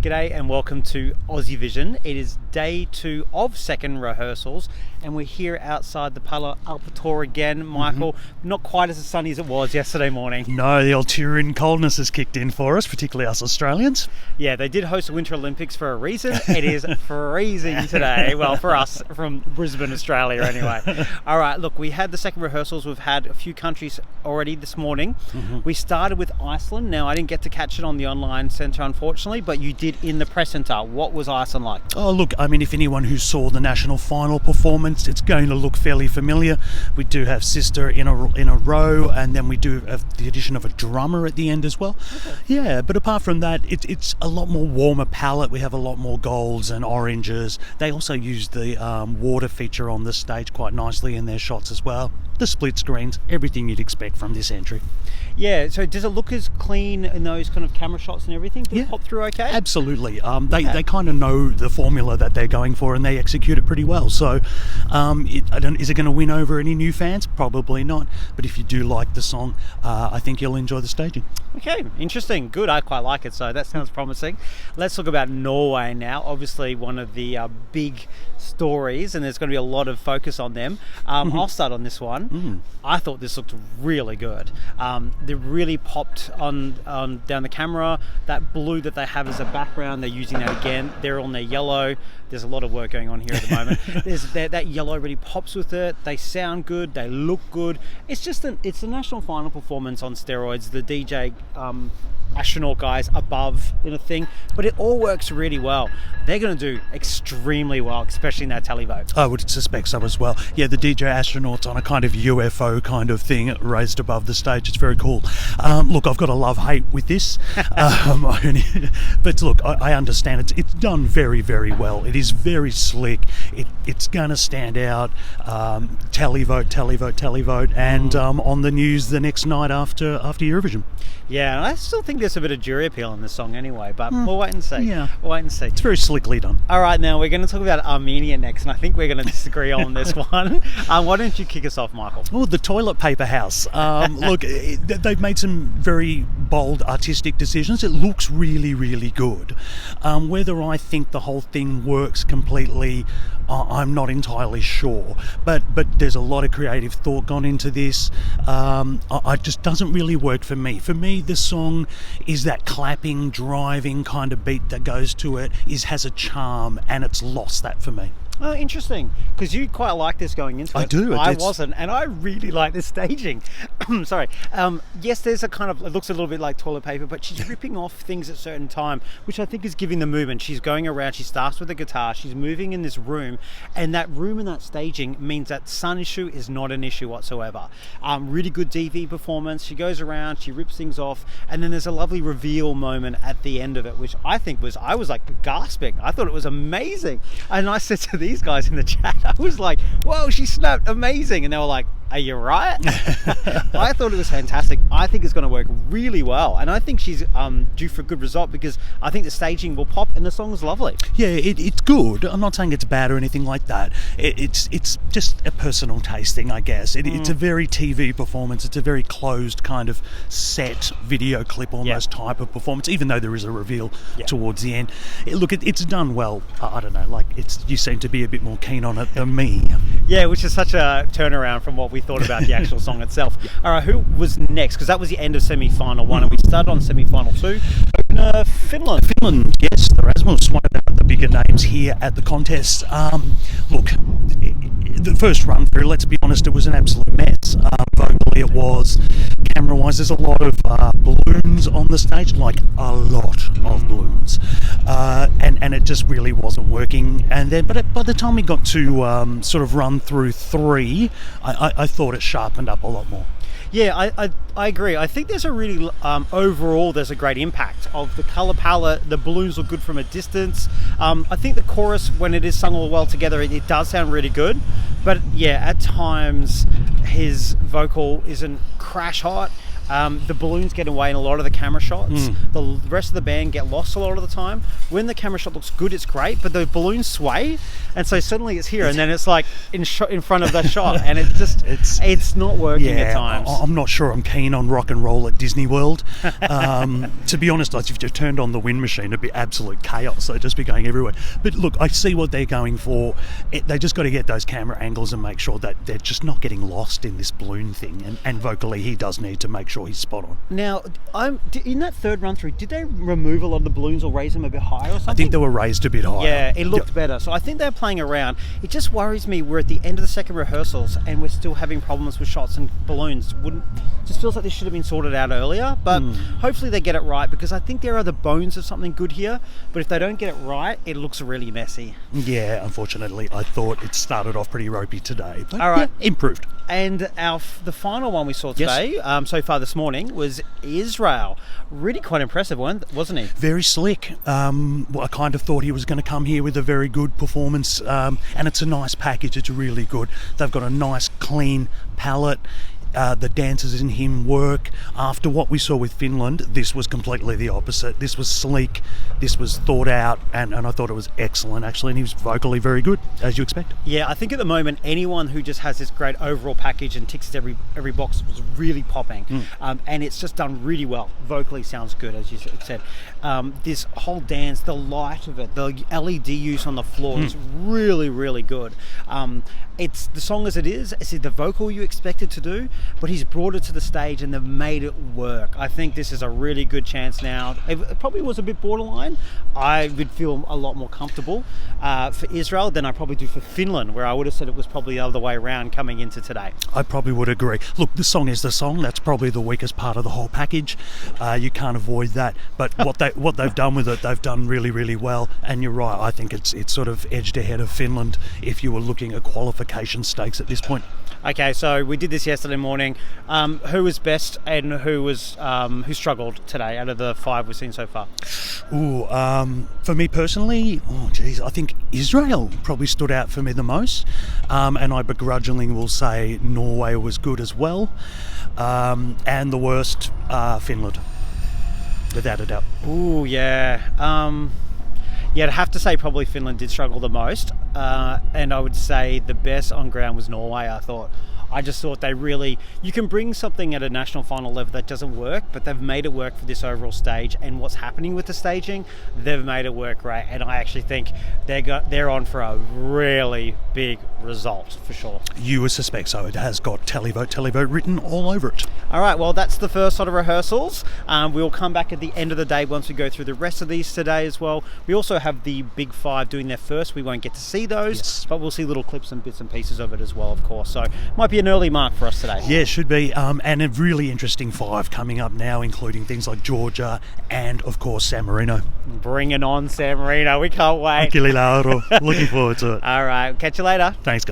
G'day and welcome to Aussie Vision. It is day 2 of second rehearsals and we're here outside the Palo Alto Tour again, Michael. Not quite as sunny as it was yesterday morning. No, the old Turin coldness has kicked in for us, particularly us Australians. Yeah, they did host the Winter Olympics for a reason. It is freezing today. Well, for us from Brisbane, Australia anyway. All right, look, we had the second rehearsals. We've had a few countries already this morning. We started with Iceland. Now, I didn't get to catch it on the online centre, unfortunately, but you did in the press centre. What was Iceland like? Oh, look, I mean, if anyone who saw the national final performance, it's going to look fairly familiar. We do have Sister in a row, and then we do have the addition of a drummer at the end as well. Okay. Yeah, but apart from that, it's a lot more warmer palette. We have a lot more golds and oranges. They also use the water feature on the stage quite nicely in their shots as well. The split screens, everything you'd expect from this entry. Yeah, so does it look as clean in those kind of camera shots and everything? Did it pop through okay? Absolutely. They kind of know the formula that they're going for and they execute it pretty well. So is it going to win over any new fans? Probably not. But if you do like the song, I think you'll enjoy the staging. Okay, interesting. Good. I quite like it, so that sounds promising. Let's talk about Norway now. Obviously one of the big stories, and there's going to be a lot of focus on them. I'll start on this one. I thought this looked really good. They really popped on down the camera. That blue that they have as a background, they're using that again. They're on their yellow. There's a lot of work going on here at the moment. That yellow really pops with it. They sound good. They look good. It's just it's a national final performance on steroids. The DJ astronaut guys above in a thing, but it all works really well. They're going to do extremely well, especially in that televote. I would suspect so as well. Yeah, the DJ astronauts on a kind of UFO kind of thing raised above the stage. It's very cool. Look, I've got a love-hate with this, but look, I understand it's done very, very well. It is very slick. It's going to stand out. Televote, and on the news the next night after Eurovision. Yeah, and I still think there's a bit of jury appeal in this song anyway, but we'll wait and see. Yeah. We'll wait and see. It's very slickly done. All right, now we're going to talk about Armenia next, and I think we're going to disagree on this one. Why don't you kick us off, Michael? Oh, the toilet paper house. Look, they've made some very bold artistic decisions. It looks really, really good. Whether I think the whole thing works completely, I'm not entirely sure. But there's a lot of creative thought gone into this. It just doesn't really work for me. For me, the song is that clapping, driving kind of beat that goes to it, has a charm, and it's lost that for me. Oh, interesting, because you quite like this going into it. I do. I wasn't, and I really like this staging. Sorry. Yes, there's a kind of, it looks a little bit like toilet paper, but she's ripping off things at a certain time, which I think is giving the movement. She's going around, she starts with a guitar, she's moving in this room, and that room and that staging means that sun issue is not an issue whatsoever. Really good DV performance. She goes around, she rips things off, and then there's a lovely reveal moment at the end of it, which I think I was like gasping. I thought it was amazing. And I said to these guys in the chat, I was like, whoa, she snapped, amazing. And they were like, are you right? I thought it was fantastic. I think it's going to work really well, and I think she's due for a good result because I think the staging will pop and the song's lovely. Yeah, it's good. I'm not saying it's bad or anything like that. It's just a personal taste thing, I guess. It's a very TV performance. It's a very closed kind of set video clip almost type of performance, even though there is a reveal towards the end. It's done well. I don't know, you seem to be a bit more keen on it than me. Yeah, which is such a turnaround from what we thought about the actual song itself. All right, who was next? Because that was the end of semi-final 1, and we started on semi-final 2. Finland. Finland, yes, the Rasmus, one of the bigger names here at the contest. Look, the first run through, let's be honest, it was an absolute mess. Vocally it was. Camera-wise, there's a lot of balloons on the stage, like a lot of balloons. And it just really wasn't working. And then, but by the time we got to sort of run through 3, I thought it sharpened up a lot more. Yeah, I agree. I think there's a really, overall, there's a great impact of the colour palette. The balloons look good from a distance. I think the chorus, when it is sung all well together, it does sound really good. But yeah, at times his vocal isn't crash hot. The balloons get away in a lot of the camera shots. The rest of the band get lost a lot of the time. When the camera shot looks good, it's great, but the balloons sway, and so suddenly it's here, and then it's like in front of the shot, and it's not working at times. I'm not sure I'm keen on rock and roll at Disney World. To be honest, if you turned on the wind machine, it'd be absolute chaos. They'd just be going everywhere. But look, I see what they're going for. They just got to get those camera angles and make sure that they're just not getting lost in this balloon thing. And vocally, he does need to make sure he's spot on. Now, in that third run through, did they remove a lot of the balloons or raise them a bit higher or something? I think they were raised a bit higher. Yeah, it looked better. So I think they're playing around. It just worries me we're at the end of the second rehearsals and we're still having problems with shots and balloons. Just feels like this should have been sorted out earlier, but hopefully they get it right, because I think there are the bones of something good here, but if they don't get it right, it looks really messy. Yeah, unfortunately, I thought it started off pretty ropey today, but all right, improved. And the final one we saw today, so far this morning, was Israel. Really quite impressive, wasn't he? Very slick. I kind of thought he was going to come here with a very good performance, and it's a nice package. It's really good. They've got a nice, clean palette. The dancers in him work. After what we saw with Finland, this was completely the opposite. This was sleek, this was thought out, and I thought it was excellent actually, and he was vocally very good, as you expect. Yeah, I think at the moment anyone who just has this great overall package and ticks every box was really popping, and it's just done really well. Vocally sounds good, as you said. This whole dance, the light of it, the LED use on the floor is really, really good. It's the song as it is. It's the vocal you expected to do, but he's brought it to the stage and they've made it work. I think this is a really good chance now. It probably was a bit borderline. I would feel a lot more comfortable for Israel than I probably do for Finland, where I would have said it was probably the other way around coming into today. I probably would agree. Look, the song is the song. That's probably the weakest part of the whole package. You can't avoid that. But what they've done with it, they've done really, really well. And you're right. I think it's sort of edged ahead of Finland if you were looking at qualification stakes at this point. Okay, so we did this yesterday morning. Who was best and who struggled today out of the 5 we've seen so far? Ooh, for me personally, I think Israel probably stood out for me the most, and I begrudgingly will say Norway was good as well, and the worst, Finland, without a doubt. Ooh, yeah. Yeah, I'd have to say probably Finland did struggle the most, and I would say the best on ground was Norway, I thought. I just thought you can bring something at a national final level that doesn't work, but they've made it work for this overall stage, and what's happening with the staging, they've made it work great, and I actually think they're on for a really big result, for sure. You would suspect so. It has got televote written all over it. All right, well, that's the first sort of rehearsals. We'll come back at the end of the day once we go through the rest of these today as well. We also have the Big 5 doing their first. We won't get to see those, but we'll see little clips and bits and pieces of it as well, of course. So might be an early mark for us today. Yeah, it should be. And a really interesting 5 coming up now, including things like Georgia and, of course, San Marino. Bringing on San Marino. We can't wait. Looking forward to it. All right. Catch you later. Thanks, guys.